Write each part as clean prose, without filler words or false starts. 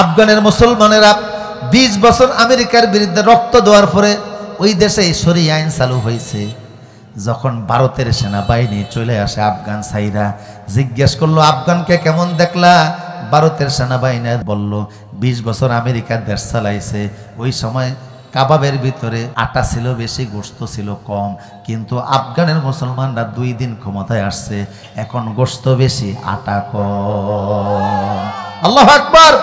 আফগানের মুসলমানেরা 20 বছর আমেরিকার বিরুদ্ধে রক্ত দেওয়ার পরে ওই দেশে শরিয়া আইন চালু হয়েছে। যখন ভারতের সেনাবাহিনী চলে আসে আফগান সাইরা জিজ্ঞেস করলো আফগানকে কেমন দেখলা? ভারতের সেনাবাহিনী বলল 20 বছর আমেরিকার দেশ চালাইছে, ওই সময় কাবাবের ভিতরে আটা ছিল বেশি, গোশত ছিল কম, কিন্তু আফগানের মুসলমানরা 2 দিন ক্ষমতায় আসছে, এখন গোশত বেশি আটা কম। আল্লাহু আকবার।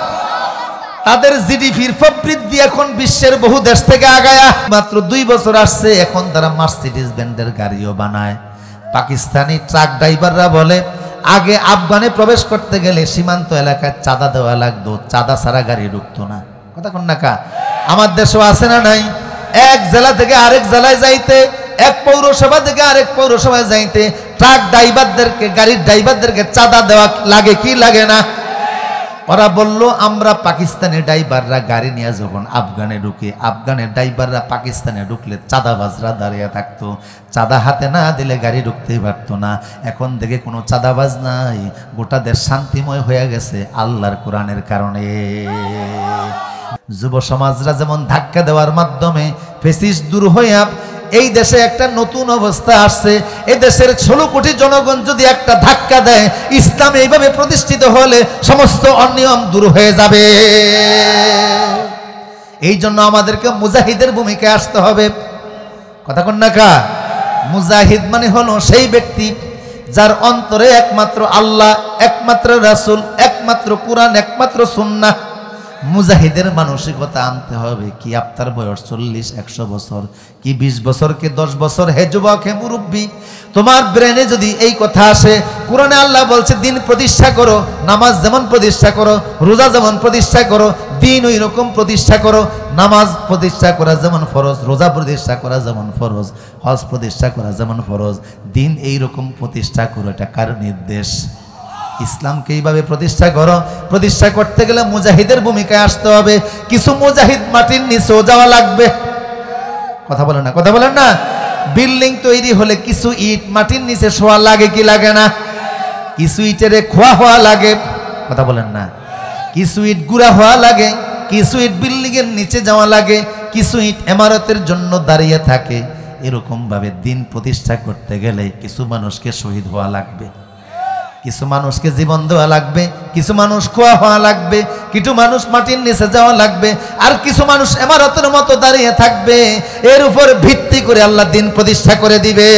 তাদের জিডিপির প্রবৃদ্ধি এখন বিশ্বের বহু দেশ থেকে আগায়া। মাত্র 2 বছর আসছে, এখন তারা মার্সিডিজ ব্র্যান্ডের গাড়িও বানায়। পাকিস্তানি ট্রাক ড্রাইভাররা বলে আগে আফগানে প্রবেশ করতে গেলে সীমান্ত এলাকায় চাঁদা দেওয়া লাগতো, চাঁদা ছাড়া গাড়ি ঢুকতো না। কথা কোন না কা? আমার দেশেও আছে না নাই? এক জেলা থেকে আরেক জেলায় যাইতে, এক পৌরসভা থেকে আরেক পৌরসভায় যাইতে ট্রাক ড্রাইভারদেরকে, গাড়ির ড্রাইভারদেরকে চাঁদা দেওয়া লাগে কি লাগে না? ওরা বলল আমরা পাকিস্তানি ড্রাইভাররা গাড়ি নিয়ে যখন আফগানে ঢুকে, আফগানের ড্রাইভাররা পাকিস্তানে ঢুকলে চাঁদাবাজরা দাঁড়িয়ে থাকতো, চাঁদা হাতে না দিলে গাড়ি ঢুকতেই পারতো না। এখন থেকে কোনো চাঁদাবাজ নাই, গোটা দেশ শান্তিময় হয়ে গেছে আল্লাহর কোরআনের কারণে। যুব সমাজরা যেমন ধাক্কা দেওয়ার মাধ্যমে ফ্যাসিস্ট দূর হইয়া এই দেশে একটা নতুন অবস্থা আসছে। এই দেশের 16 কোটি জনগণ যদি একটা ধাক্কা দেয়, ইসলাম এইভাবে প্রতিষ্ঠিত হলে সমস্ত অনিয়ম দূর হয়ে যাবে। এই জন্য আমাদেরকে মুজাহিদের ভূমিকায় আসতে হবে। কথা কোন না কা? মুজাহিদ মানে হলো সেই ব্যক্তি যার অন্তরে একমাত্র আল্লাহ, একমাত্র রাসূল, একমাত্র কোরআন, একমাত্র সুন্নাহ। মুজাহিদের মানসিকতা আনতে হবে। কি আপনার বয়স 40-100 বছর, কি 20 বছর, কি 10 বছর, হে যুবক, হে মুরব্বী, তোমার ব্রেনে যদি এই কথা আসে, কোরআনে আল্লাহ বলছে দিন প্রতিষ্ঠা করো, নামাজ যেমন প্রতিষ্ঠা করো, রোজা যেমন প্রতিষ্ঠা করো, দিন ওই রকম প্রতিষ্ঠা করো। নামাজ প্রতিষ্ঠা করা যেমন ফরজ, রোজা প্রতিষ্ঠা করা যেমন ফরজ, হজ প্রতিষ্ঠা করা যেমন ফরজ, দিন এই রকম প্রতিষ্ঠা করো। এটা কার নির্দেশ? ইসলামকে এইভাবে প্রতিষ্ঠা করো। প্রতিষ্ঠা করতে গেলে মুজাহিদের ভূমিকায় আসতে হবে। কিছু মুজাহিদ মাটির নিচেও যাওয়া লাগবে। কথা বলেন না? কথা বলেন না? বিল্ডিং তৈরি হলে কিছু ইট মাটির নিচে শোয়া লাগে কি লাগে না? কিছু ইটের খোয়া হওয়া লাগে। কথা বলেন না? কিছু ইট গুঁড়া হওয়া লাগে, কিছু ইট বিল্ডিং এর নিচে যাওয়া লাগে, কিছু ইট ইমারতের জন্য দাঁড়িয়ে থাকে। এরকম ভাবে দিন প্রতিষ্ঠা করতে গেলে কিছু মানুষকে শহীদ হওয়া লাগবে, কিছু মানুষকে জীবন দেওয়া লাগবে, কিছু মানুষ খোয়া হওয়া লাগবে, কিছু মানুষ মাটির নিচে যাওয়া লাগবে, আর কিছু মানুষ ইমারতের মতো দাঁড়িয়ে থাকবে। এর উপর ভিত্তি করে আল্লাহ দিন প্রতিষ্ঠা করে দিবে।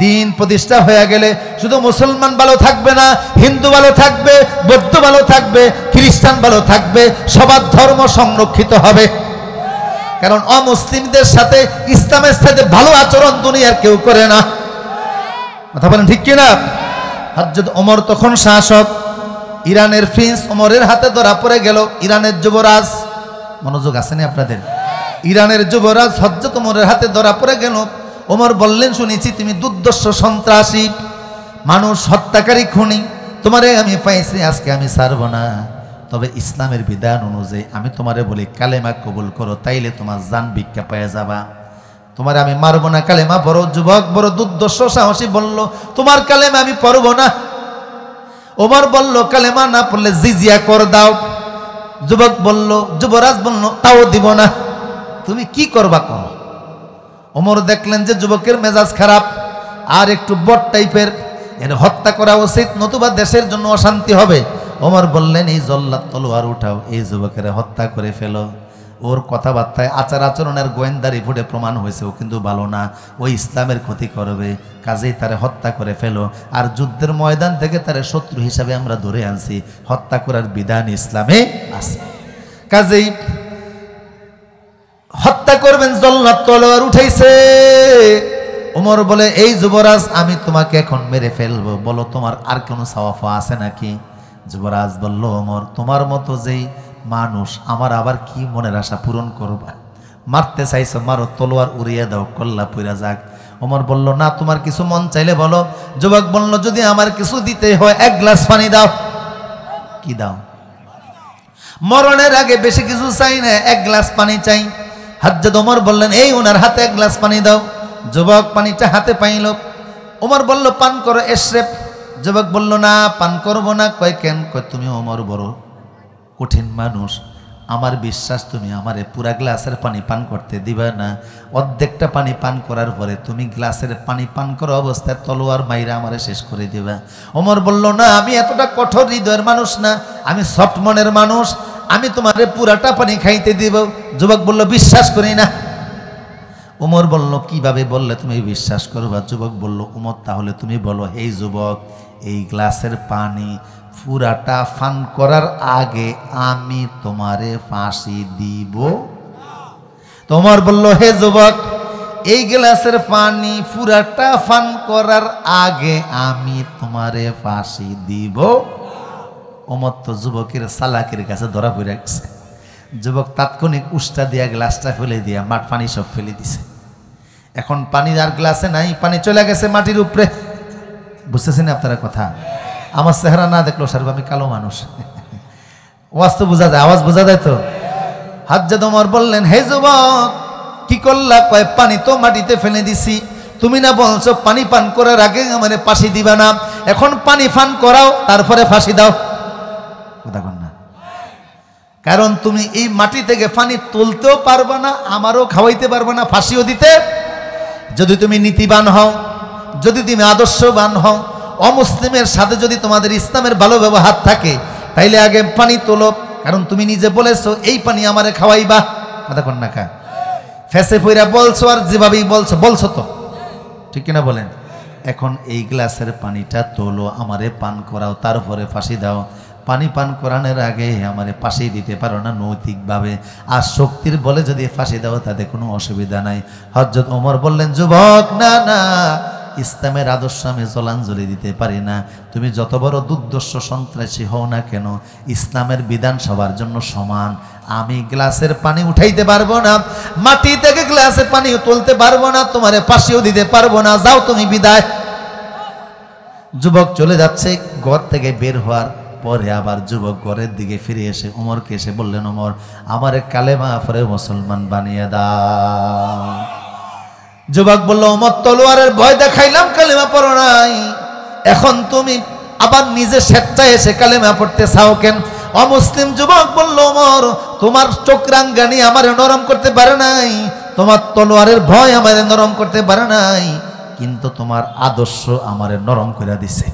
দিন প্রতিষ্ঠা হয়ে গেলে শুধু মুসলমান ভালো থাকবে না, হিন্দু ভালো থাকবে, বৌদ্ধ ভালো থাকবে, খ্রিস্টান ভালো থাকবে, সবার ধর্ম সংরক্ষিত হবে। কারণ অমুসলিমদের সাথে ইসলামের সাথে ভালো আচরণ দুনিয়ার কেউ করে না। কথা বলেন ঠিক কিনা? হযরত ওমর তখন শাসক, ইরানের প্রিন্স ওমরের হাতে ধরা পড়ে গেল। ইরানের যুবরাজ, মনোযোগ আছে না আপনাদের? ইরানের যুবরাজ হযরত ওমরের হাতে ধরা পড়ে গেল। ওমর বললেন শুনেছি তুমি দুর্দর্শ সন্ত্রাসী, মানুষ হত্যাকারী, খুনি, তোমারে আমি পাইছি, আজকে আমি ছাড়ব না। তবে ইসলামের বিধান অনুযায়ী আমি তোমারে বলি কালেমা কবুল করো, তাইলে তোমার জান ভিক্ষা পেয়ে যাবা। তোমার আমি মারবো না। কালেমা বড় যুবক বড় দুর্দর্শ সাহসী বলল তোমার কালেমা আমি পড়বো না। ওমর বলল কালেমা না পড়লে জিজিয়া কর দাও। যুবক বলল, যুবরাজ বলল তাও দিব না, তুমি কি করবা করো। ওমর দেখলেন যে যুবকের মেজাজ খারাপ আর একটু বট টাইপের, এর হত্যা করা উচিত, নতুবা দেশের জন্য অশান্তি হবে। ওমর বললেন এই জল্লাদ তলোয়ার উঠাও, এই যুবকের হত্যা করে ফেলো। ওর কথাবার্তায় আচার আচরণের গোয়েন্দা রিপোর্টে প্রমাণ হয়েছে ও কিন্তু ভালো না, ও ইসলামের ক্ষতি করবে, কাজেই তারে হত্যা করে ফেলো। আর যুদ্ধের ময়দান থেকে তারে শত্রু হিসাবে আমরা ধরে আনছি, হত্যা করার বিধান ইসলামে আছে, কাজেই হত্যা করবেন। জল্লাদ তলোয়ার উঠাইছে। ওমর বলে এই যুবরাজ আমি তোমাকে এখন মেরে ফেলবো, বলো তোমার আর কোনো সওয়াফা আছে নাকি? যুবরাজ বলল ওমর তোমার মতো যেই মানুষ আমার আবার কি মনের আশা পূরণ করবা, মারতে চাইছো মারো, তলোয়ার উড়িয়ে দাও, কল্লা পুইরা যাক। ওমর বলল না তোমার কিছু মন চাইলে বলো। যুবক বলল যদি আমার কিছু দিতে হয় 1 গ্লাস পানি দাও। কি দাও? মরণের আগে বেশি কিছু চাই না, 1 গ্লাস পানি চাই। হযরত ওমর বললেন এই ওনার হাতে 1 গ্লাস পানি দাও। যুবক পানিটা হাতে পাইল। ওমর বলল পান করো এশরেফ। যুবক বলল না পান করবো না। কয় কেন? কয় তুমি ওমর বড় কঠিন মানুষ, আমার বিশ্বাস তুমি আমারে পুরা গ্লাসের পানি পান করতে দিবা না। অর্ধেকটা পানি পান করার পরে তুমি গ্লাসের পানি পান করা অবস্থায় তলোয়ার মাইরা আমারে শেষ করে দিবা। ওমর বলল, না, আমি এতটা কঠোর হৃদয়ের মানুষ না, আমি সফট মনের মানুষ, আমি তোমারে পুরাটা পানি খাইতে দিব। যুবক বলল, বিশ্বাস করি না। ওমর বলল, কিভাবে বললে তুমি বিশ্বাস করবা? যুবক বলল, ওমর তাহলে তুমি বলো, হে যুবক, এই গ্লাসের পানি পুরাটা পান করার আগে আমি তোমারে ফাঁসি দিব। তোমার বলল, হে যুবক, এই গ্লাসের পানি পুরাটা পান করার আগে আমি তোমারে ফাঁসি দিব। ওমর তো যুবকের সালাকের কাছে ধরা পড়ে গেছে। যুবক তাৎক্ষণিক উষ্টা দিয়া গ্লাসটা ফেলে দিয়া পানি সব ফেলে দিছে। এখন পানি আর গ্লাসে নাই, পানি চলে গেছে মাটির উপরে। বুঝতেছেন আপনারা কথা? আমার চেহারা না দেখলো সাহেব, আমি কালো মানুষ, আওয়াজ তো বোঝা যায়, আওয়াজ বোঝা যায় তো। হাজ্জাদ ওমর বললেন, হে যুবক, কি করলা? কয়, পানি তো মাটিতে ফেলে দিছি, তুমি না বলছো পানি পান করার আগে আমারে ফাঁসি দিবা না, এখন পানি পান করাও তারপরে ফাঁসি দাও। কথা বল না, কারণ তুমি এই মাটি থেকে পানি তুলতেও পারবে না, আমারও খাওয়াইতে পারবে না, ফাঁসিও দিতে। যদি তুমি নীতিবান হও, যদি তুমি আদর্শবান হও, অমুসলিমের সাথে যদি তোমাদের ইসলামের ভালো ব্যবহার থাকে, তাইলে আগে পানি তোলো, কারণ তুমি নিজে বলেছো এই পানি আমারে খাওয়াইবা। কথা কন না কা, ফেসে ফইরা বলছো আর যেভাবেই বলছো, বলছো তো, ঠিক কিনা বলেন? এখন এই গ্লাসের পানিটা তোলো, আমারে পান করাও, তারপরে ফাঁসি দাও। পানি পান করানোর আগে আমারে ফাঁসি দিতে পারো না নৈতিকভাবে, আর শক্তির বলে যদি ফাঁসি দাও তাতে কোনো অসুবিধা নাই। হযরত ওমর বললেন, যুবক, না না, ইসলামের আদর্শ আমি জলাঞ্জলি দিতে পারি না। তুমি যত বড় দুর্দর্শ সন্ত্রাসী হও না কেন, ইসলামের বিধান সবার জন্য সমান। আমি গ্লাসের পানি উঠাইতে পারবো না, মাটি থেকে গ্লাসে পানি তুলতে পারবো না, তোমারে ফাঁসিও দিতে পারবো না, যাও তুমি বিদায়। যুবক চলে যাচ্ছে। ঘর থেকে বের হওয়ার পরে আবার যুবক ঘরের দিকে ফিরে এসে ওমরকে এসে বললেন, ওমর, আমারে কালেমা পড়ে মুসলমান বানিয়ে দাও। যুবক বলল, ওমর, তলোয়ারের ভয় দেখাইলাম, কালেমা পড়ো নাই, এখন তুমি আবার নিজে স্বেচ্ছায় এসে কালেমা পড়তে চাও কেন? অমুসলিম যুবক বলল, ওমর, তোমার চোখরাঙ্গানি আমারে নরম করতে পারে নাই, তোমার তলোয়ারের ভয় আমারে নরম করতে পারে নাই, কিন্তু তোমার আদর্শ আমারে নরম করে দিছে।